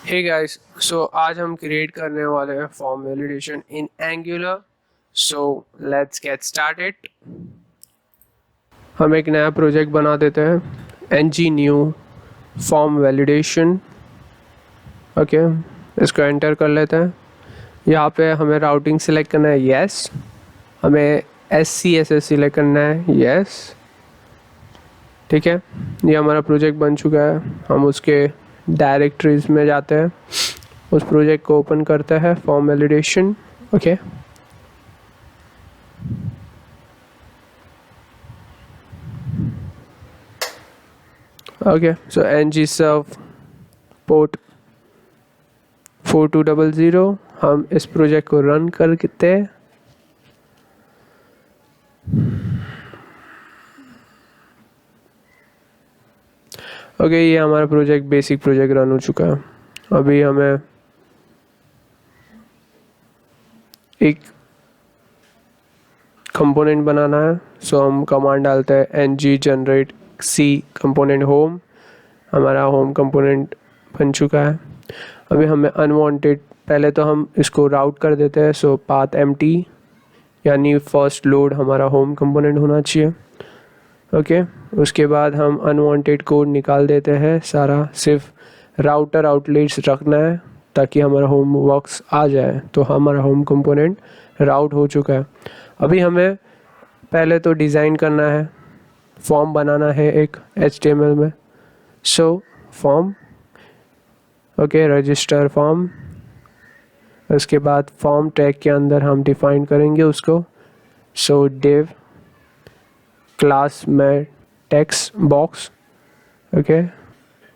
Hey guys, सो आज हम create करने वाले हैं form validation in Angular. So let's get started. हम एक नया प्रोजेक्ट बना देते हैं, NG new form validation. Okay, इसको एंटर कर लेते हैं। यहाँ पे हमें राउटिंग सिलेक्ट करना है, यस। हमें SCSS सिलेक्ट करना है, यस। ठीक है, ये हमारा प्रोजेक्ट बन चुका है। हम उसके डायरेक्टरीज में जाते हैं, उस प्रोजेक्ट को ओपन करते हैं, form validation. Okay, so ng serve port 4200। हम इस प्रोजेक्ट को रन करते हैं। ये हमारा प्रोजेक्ट, बेसिक प्रोजेक्ट रन हो चुका है। अभी हमें एक कंपोनेंट बनाना है। सो हम कमांड डालते हैं ng generate c component home. हमारा होम कंपोनेंट बन चुका है। अभी हमें अनवांटेड, पहले तो हम इसको राउट कर देते हैं। सो पाथ एम्प्टी, यानी फर्स्ट लोड हमारा होम कंपोनेंट होना चाहिए। ओके, उसके बाद हम अनवांटेड कोड निकाल देते हैं सारा। सिर्फ राउटर आउटलेट्स रखना है ताकि हमारा होम वर्क्स आ जाए। तो हमारा होम कंपोनेंट राउट हो चुका है। अभी हमें पहले तो डिज़ाइन करना है, फॉर्म बनाना है एक HTML में। So form, okay, register form. उसके बाद फॉर्म टैग के अंदर हम डिफाइन करेंगे उसको। सो डिव क्लास में टेक्स्ट बॉक्स, ओके।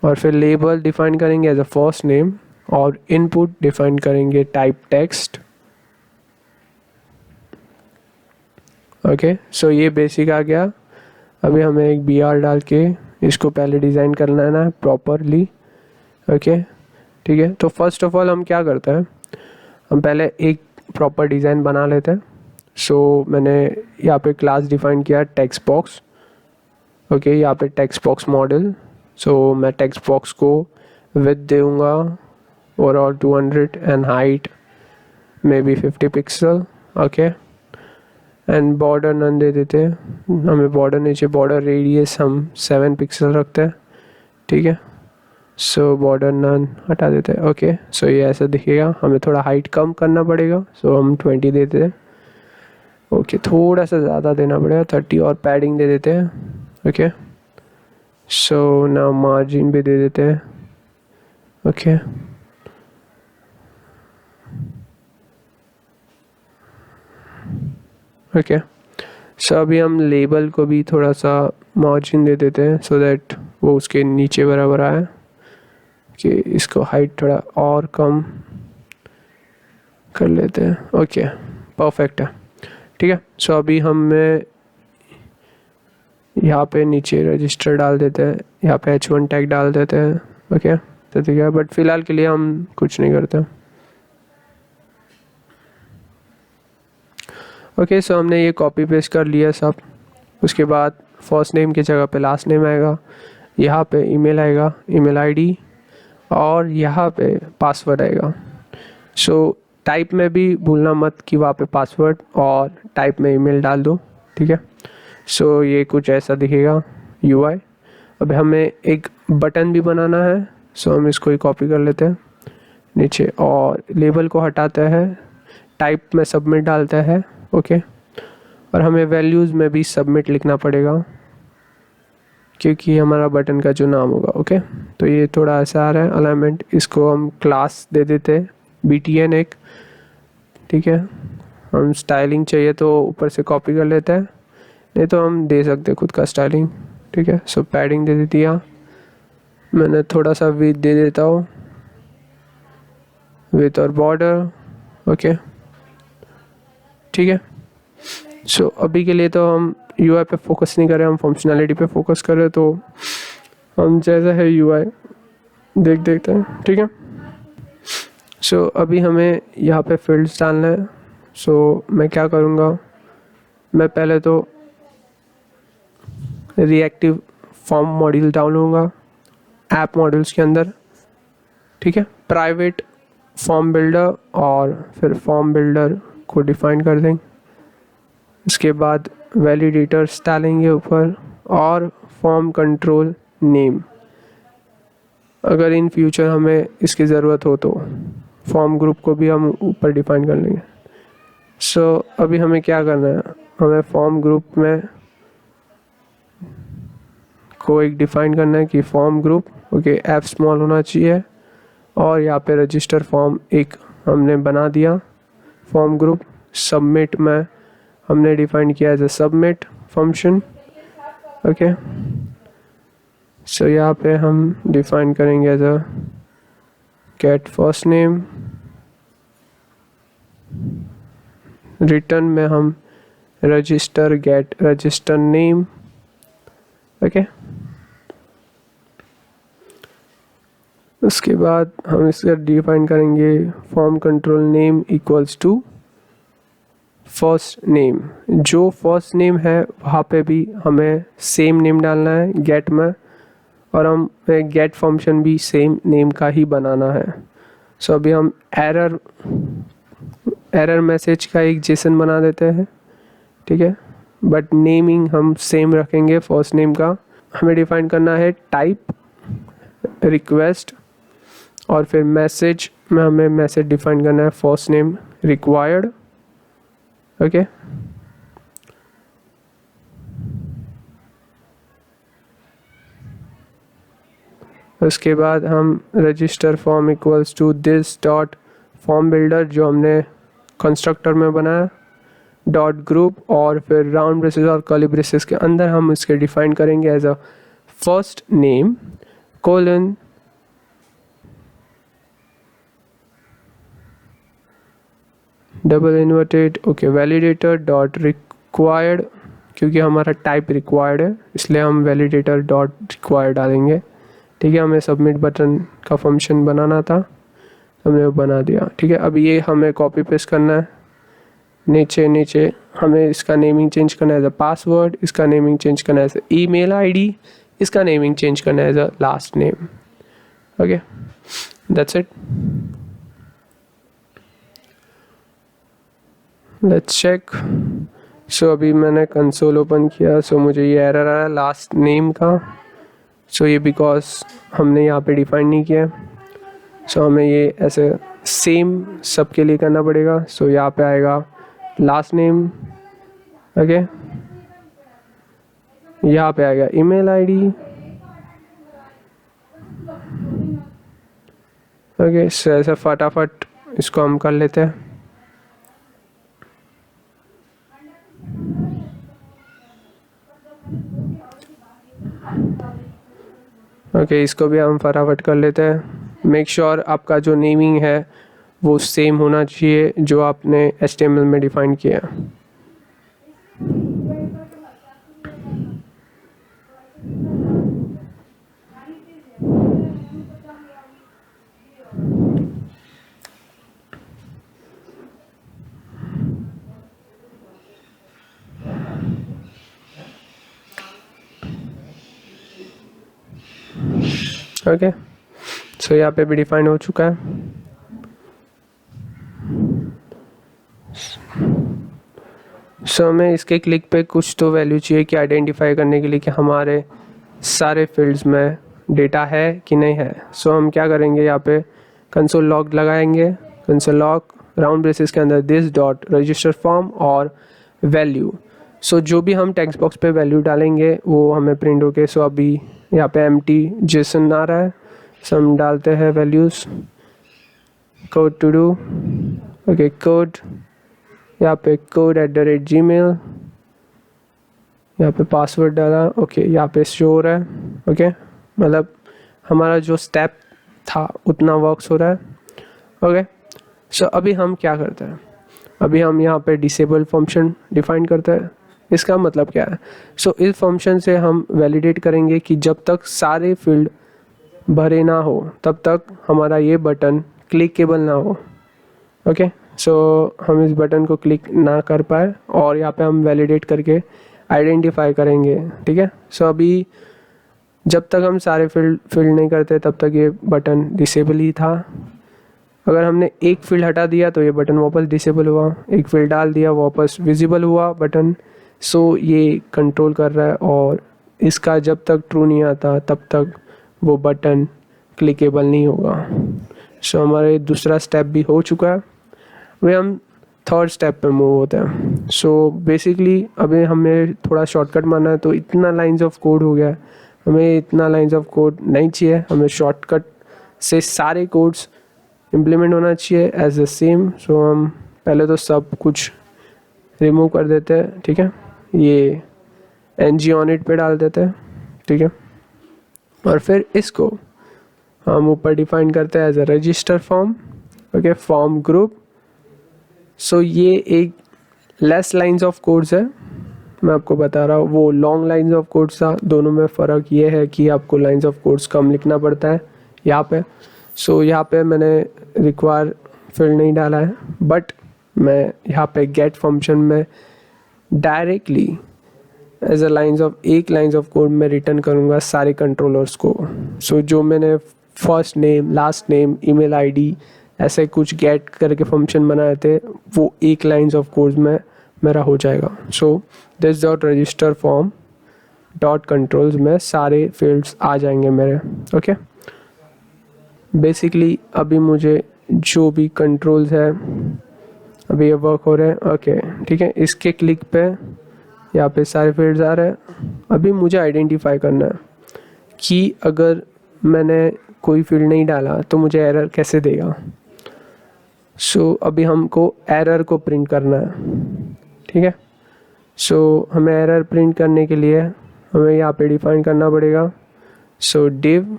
और फिर लेबल डिफाइन करेंगे एज अ फर्स्ट नेम, और इनपुट डिफाइन करेंगे टाइप टेक्स्ट। ओके, सो ये बेसिक आ गया। अभी हमें एक BR डाल के इसको पहले डिज़ाइन करना है ना प्रॉपरली। ओके, ठीक है। तो फर्स्ट ऑफ ऑल हम क्या करते हैं, हम पहले एक प्रॉपर डिज़ाइन बना लेते हैं। सो मैंने यहाँ पे क्लास डिफाइन किया टेक्स्ट बॉक्स। ओके, यहाँ पे टेक्स्ट बॉक्स मॉडल। सो मैं टेक्स्ट बॉक्स को विड्थ दूंगा overall 200 and height may be 50 pixel. Okay, and border none दे देते हैं। हमें बॉर्डर नीचे, बॉर्डर रेडियस हम 7 पिक्सल रखते हैं। ठीक है, सो बॉर्डर नन हटा देते हैं। ओके, सो ये ऐसा दिखेगा। हमें थोड़ा हाइट कम करना पड़ेगा, सो हम 20 देते हैं। ओके, थोड़ा सा ज़्यादा देना पड़ेगा, 30, और पैडिंग दे देते हैं। ओके, सो ना मार्जिन भी दे देते हैं। ओके, ओके, सो अभी हम लेबल को भी थोड़ा सा मार्जिन दे देते हैं, सो दैट वो उसके नीचे बराबर आए। कि इसको हाइट थोड़ा और कम कर लेते हैं। ओके, परफेक्ट है। ठीक है, सो अभी हमें यहाँ पे नीचे रजिस्टर डाल देते हैं, यहाँ पे H1 टैग डाल देते हैं। ओके, तो ठीक है, बट फिलहाल के लिए हम कुछ नहीं करते। ओके, सो हमने ये कॉपी पेस्ट कर लिया सब। उसके बाद फर्स्ट नेम की जगह पे लास्ट नेम आएगा, यहाँ पे ईमेल आएगा, ईमेल आईडी, और यहाँ पे पासवर्ड आएगा। सो टाइप में भी भूलना मत कि वहाँ पे पासवर्ड और टाइप में ईमेल डाल दो। ठीक है, सो ये कुछ ऐसा दिखेगा UI। अब हमें एक बटन भी बनाना है, सो हम इसको ही कॉपी कर लेते हैं नीचे, और लेबल को हटाते हैं, टाइप में सबमिट डालते हैं। ओके, और हमें वैल्यूज़ में भी सबमिट लिखना पड़ेगा क्योंकि हमारा बटन का जो नाम होगा। ओके, तो ये थोड़ा ऐसा आ रहा है अलाइनमेंट। इसको हम क्लास दे देते हैं BTN एक। ठीक है, हम स्टाइलिंग चाहिए तो ऊपर से कॉपी कर लेते हैं, नहीं तो हम दे सकते खुद का स्टाइलिंग। ठीक है, सो पैडिंग दे दिया मैंने, थोड़ा सा विड्थ दे देता हूँ, विड्थ और बॉर्डर। ओके, ठीक है। सो अभी के लिए तो हम UI पे फोकस नहीं कर रहे, हम फंक्शनैलिटी पे फोकस कर रहे, तो हम जैसा है UI देखते हैं। ठीक है, सो अभी हमें यहाँ पे फील्ड्स डालना है। सो मैं क्या करूँगा, मैं पहले तो रिएक्टिव फॉर्म मॉड्यूल डालूँगा ऐप मॉड्यूल्स के अंदर। ठीक है। प्राइवेट फॉर्म बिल्डर और फिर फॉर्म बिल्डर को डिफाइन कर देंगे। इसके बाद वैलिडेटर्स डालेंगे ऊपर और फॉर्म कंट्रोल नेम, अगर इन फ्यूचर हमें इसकी ज़रूरत हो तो फॉर्म ग्रुप को भी हम ऊपर डिफाइन कर लेंगे। सो अभी हमें क्या करना है, हमें फॉर्म ग्रुप में को एक डिफाइन करना है कि form group okay F small होना चाहिए, और यहाँ पे रजिस्टर फॉर्म एक हमने बना दिया फॉर्म ग्रुप। सबमिट में हमने डिफाइन किया as a submit function. Okay, so यहाँ पे हम डिफाइन करेंगे as a get first name. Return में हम register get register name. Okay, उसके बाद हम इसका डिफाइन करेंगे form control name equals to first name. जो फर्स्ट नेम है वहाँ पे भी हमें सेम नेम डालना है गेट में, और हम गेट फंक्शन भी सेम नेम का ही बनाना है। सो अभी हम एरर मैसेज का एक जेसन बना देते हैं, ठीक है, बट नेमिंग हम सेम रखेंगे फर्स्ट नेम का। हमें डिफाइन करना है टाइप रिक्वेस्ट, और फिर मैसेज में हमें मैसेज डिफाइन करना है फर्स्ट नेम रिक्वायर्ड। ओके, उसके बाद हम register form equals to this dot form builder जो हमने कंस्ट्रक्टर में बनाया डॉट ग्रुप, और फिर राउंड ब्रेसेस और कर्ली ब्रेसेस के अंदर हम इसके डिफाइन करेंगे as a first name colon double inverted okay validator dot required, क्योंकि हमारा टाइप रिक्वायर्ड है इसलिए हम वैलिडेटर डॉट रिक्वायर्ड डालेंगे। ठीक है, हमें सबमिट बटन का फंक्शन बनाना था, हमने वो बना दिया। ठीक है, अब ये हमें कॉपी पेस्ट करना है नीचे हमें इसका नेमिंग चेंज करना है एज अ पासवर्ड, इसका नेमिंग चेंज करना है एज ईमेल आईडी, इसका नेमिंग चेंज करना है as a last name. Okay, that's it. Let's check. So अभी मैंने कंसोल ओपन किया, सो मुझे ये एरर आया लास्ट नेम का। सो ये बिकॉज हमने यहाँ पे डिफाइन नहीं किया, सो हमें ये ऐसे सेम सबके लिए करना पड़ेगा। सो यहाँ पे आएगा लास्ट नेम। ओके, यहाँ पे आएगा ईमेल आईडी। ओके, सो ऐसे फटाफट इसको हम कर लेते हैं। ओके, इसको भी हम फटाफट कर लेते हैं। मेक श्योर आपका जो नेमिंग है वो सेम होना चाहिए जो आपने HTML में डिफाइन किया। ओके, सो यहाँ पे भी डिफाइन हो चुका है। सो हमें इसके क्लिक पे कुछ तो वैल्यू चाहिए कि आइडेंटिफाई करने के लिए कि हमारे सारे फील्ड्स में डेटा है कि नहीं है। सो हम क्या करेंगे, यहाँ पे कंसोल लॉग लगाएंगे, कंसोल लॉग राउंड ब्रेसेस के अंदर दिस डॉट रजिस्टर फॉर्म और वैल्यू। सो जो भी हम टेक्स्ट बॉक्स पे वैल्यू डालेंगे वो हमें प्रिंट होके, सो अभी यहाँ पे एम्प्टी जेसन आ रहा है, सो हम डालते हैं values code to do. Okay, code यहाँ पे code@gmail, यहाँ पे पासवर्ड डाला। ओके, यहाँ पे शो हो रहा है। ओके, मतलब हमारा जो स्टेप था उतना वर्क्स हो रहा है। ओके, सो अभी हम क्या करते हैं, अभी हम यहाँ पे डिसेबल फंक्शन डिफाइन करते हैं। इसका मतलब क्या है, सो इस फंक्शन से हम वैलिडेट करेंगे कि जब तक सारे फील्ड भरे ना हो तब तक हमारा ये बटन क्लिकेबल ना हो। ओके, सो हम इस बटन को क्लिक ना कर पाए और यहाँ पे हम वैलिडेट करके आइडेंटिफाई करेंगे। ठीक है, सो अभी जब तक हम सारे फील्ड नहीं करते तब तक ये बटन डिसेबल ही था। अगर हमने एक फील्ड हटा दिया तो ये बटन वापस डिसेबल हुआ, एक फील्ड डाल दिया वापस विजिबल हुआ बटन। सो ये कंट्रोल कर रहा है, और इसका जब तक ट्रू नहीं आता तब तक वो बटन क्लिकेबल नहीं होगा। सो हमारे दूसरा स्टेप भी हो चुका है, वे हम थर्ड स्टेप पे मूव होते हैं। सो बेसिकली अभी हमें थोड़ा शॉर्टकट मारना है, तो इतना लाइंस ऑफ कोड हो गया है, हमें इतना लाइंस ऑफ कोड नहीं चाहिए, हमें शॉर्टकट से सारे कोड्स इम्प्लीमेंट होना चाहिए एज द सेम। सो हम पहले तो सब कुछ रिमूव कर देते हैं, ठीक है, ये ng on it पे डाल देते हैं, ठीक है, और फिर इसको हम ऊपर डिफाइन करते हैं as a register form, okay, form group. So ये एक लेस लाइंस ऑफ कोड्स है, मैं आपको बता रहा हूँ, वो लॉन्ग लाइंस ऑफ कोड्स था, दोनों में फ़र्क ये है कि आपको लाइंस ऑफ कोड्स कम लिखना पड़ता है यहाँ पे। सो यहाँ पे मैंने रिक्वायर फील्ड नहीं डाला है, बट मैं यहाँ पे गेट फंक्शन में directly as a lines of एक लाइंस ऑफ कोड में रिटर्न करूँगा सारे कंट्रोलर्स को। सो जो मैंने first name, last name, email ID ऐसे कुछ गेट करके फंक्शन बनाए थे, वो एक लाइंस ऑफ कोड में मेरा हो जाएगा। So this dot register form dot controls में सारे फील्ड्स आ जाएंगे मेरे, ओके। बेसिकली अभी मुझे जो भी कंट्रोल्स है अभी ये वर्क हो रहे हैं, ओके, ठीक है। इसके क्लिक पे यहाँ पे सारे फील्ड्स आ रहे हैं। अभी मुझे आइडेंटिफाई करना है कि अगर मैंने कोई फील्ड नहीं डाला तो मुझे एरर कैसे देगा। सो अभी हमको एरर को प्रिंट करना है, ठीक है। सो हमें एरर प्रिंट करने के लिए हमें यहाँ पे डिफाइन करना पड़ेगा। सो div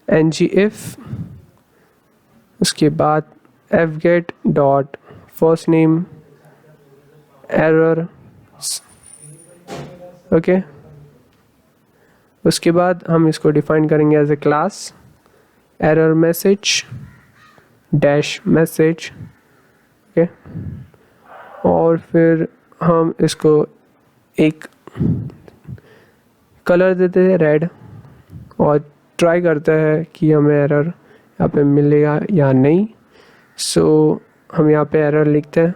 ngIf, उसके बाद fget dot first name error, okay. उसके बाद हम इसको डिफाइन करेंगे as a class error message dash message, okay. और फिर हम इसको एक कलर देते हैं रेड, और ट्राई करते हैं कि हमें एरर यहाँ पे मिलेगा या नहीं। सो हम यहाँ पे एरर लिखते हैं,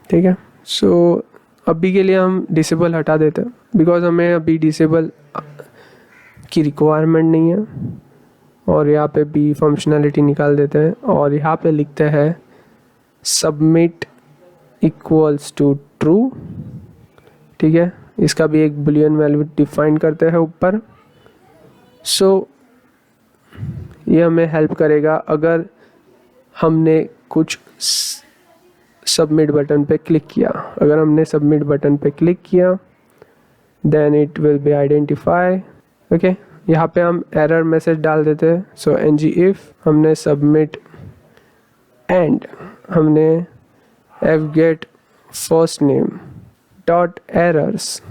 ठीक है। सो अभी के लिए हम डिसेबल हटा देते हैं, बिकॉज हमें अभी डिसेबल की रिक्वायरमेंट नहीं है, और यहाँ पे भी फंक्शनैलिटी निकाल देते हैं, और यहाँ पे लिखते हैं सबमिट इक्वल्स टू ट्रू, ठीक है। इसका भी एक बुलियन वैल्यू डिफाइन करते हैं ऊपर। सो ये हमें हेल्प करेगा अगर हमने कुछ सबमिट बटन पे क्लिक किया। अगर हमने सबमिट बटन पे क्लिक किया then it will be identify, okay. यहाँ पे हम एरर मैसेज डाल देते हैं। सो ngIf हमने सबमिट एंड हमने fget first name dot errors,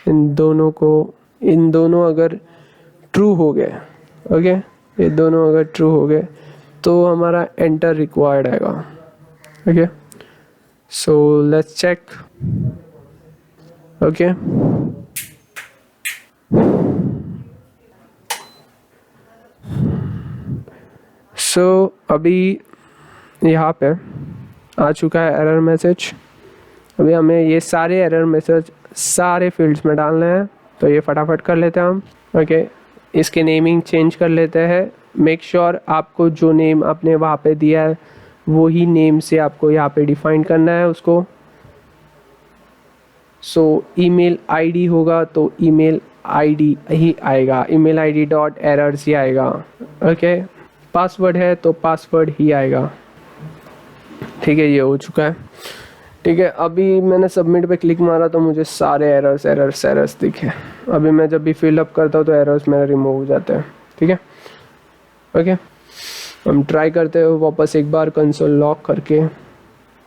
इन दोनों अगर ट्रू हो गए, ओके, ये दोनों अगर ट्रू हो गए तो हमारा एंटर रिक्वायर्ड आएगा, okay. So let's check, okay. So अभी यहाँ पे आ चुका है एरर मैसेज। अभी हमें ये सारे एरर मैसेज सारे फील्ड्स में डालने हैं, तो ये फटाफट कर लेते हैं हम, ओके। इसके नेमिंग चेंज कर लेते हैं। मेक श्योर आपको जो नेम आपने वहाँ पे दिया है वही नेम से आपको यहाँ पे डिफाइन करना है उसको। सो ईमेल आईडी होगा तो ईमेल आईडी ही आएगा, ईमेल आईडी डॉट एरर्स ही आएगा, ओके। पासवर्ड है तो पासवर्ड ही आएगा, ठीक है। ये हो चुका है, ठीक है। अभी मैंने सबमिट पे क्लिक मारा तो मुझे सारे एरर्स दिखे। अभी मैं जब भी फिलअप करता हूँ तो एरर्स मेरे रिमूव हो जाते हैं, ठीक है, ओके। हम ट्राई करते हैं वापस एक बार कंसोल लॉग करके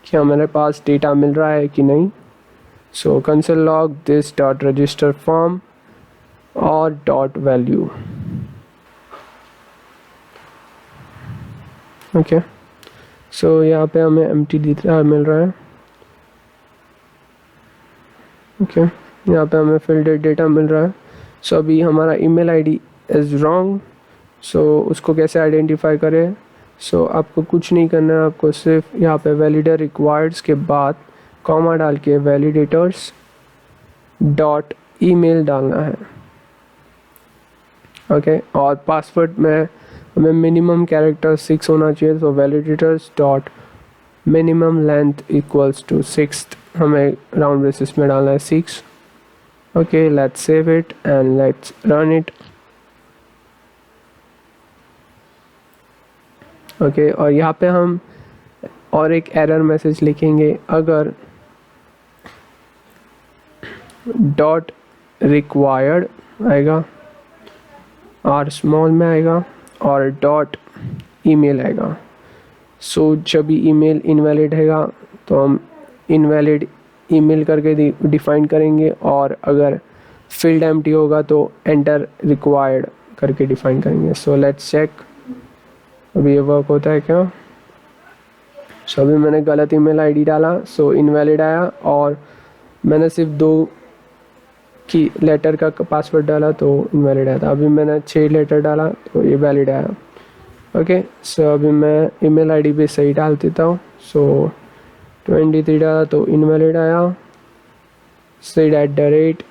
कि हमारे पास डेटा मिल रहा है कि नहीं। So console log this dot register form और डॉट वैल्यू, ओके। सो यहाँ पे हमें एम्प्टी मिल रहा है, ओके, यहाँ पे हमें फिल्ड डेटा मिल रहा है। सो अभी हमारा ईमेल आईडी इज़ रॉन्ग। सो उसको कैसे आइडेंटिफाई करें? सो आपको कुछ नहीं करना है, आपको सिर्फ यहाँ पे वैलिडेटर रिक्वायर्ड्स के बाद कॉमा डाल के वैलिडेटर्स डॉट ईमेल डालना है। ओके, और पासवर्ड में हमें मिनिमम कैरेक्टर 6 होना चाहिए। तो validators dot minimum length equals to 6 हमें राउंड बेसिस में डालना है 6। Okay, let's save it and let's run it. Okay, और यहाँ पे हम और एक एरर मैसेज लिखेंगे। अगर डॉट रिक्वायर्ड आएगा, आर स्मॉल में आएगा, और डॉट ईमेल आएगा। सो जब भी ईमेल इनवैलिड है तो हम इनवैलिड ईमेल करके डिफाइन करेंगे, और अगर फील्ड एम्प्टी होगा तो एंटर रिक्वायर्ड करके डिफाइन करेंगे। सो लेट्स चेक अभी ये वर्क होता है क्या। सो अभी मैंने गलत ईमेल आईडी डाला, सो इनवैलिड आया, और मैंने सिर्फ 2 की लेटर का पासवर्ड डाला तो इनवैलिड आया था। अभी मैंने 6 लेटर डाला तो ये वैलिड आया। ओके, सो अभी मैं ईमेल आईडी भी सही डाल देता हूँ। सो 23 डाला तो इनवैलिड आया। sid@,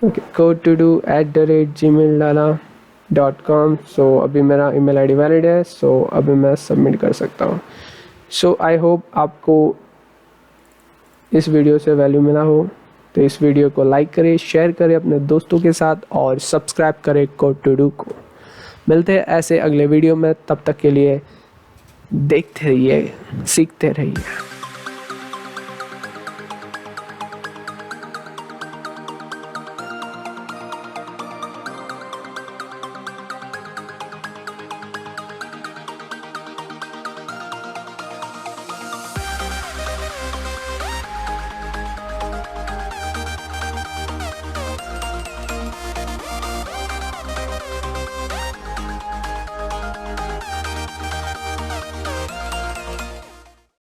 ओके, code2do@gmail डाला .com। सो अभी मेरा ईमेल आईडी वैलिड है। सो अभी मैं सबमिट कर सकता हूँ। सो आई होप आपको इस वीडियो से वैल्यू मिला हो। तो इस वीडियो को लाइक करें, शेयर करें अपने दोस्तों के साथ, और सब्सक्राइब करें code2do को। मिलते हैं ऐसे अगले वीडियो में, तब तक के लिए देखते रहिए, सीखते रहिए।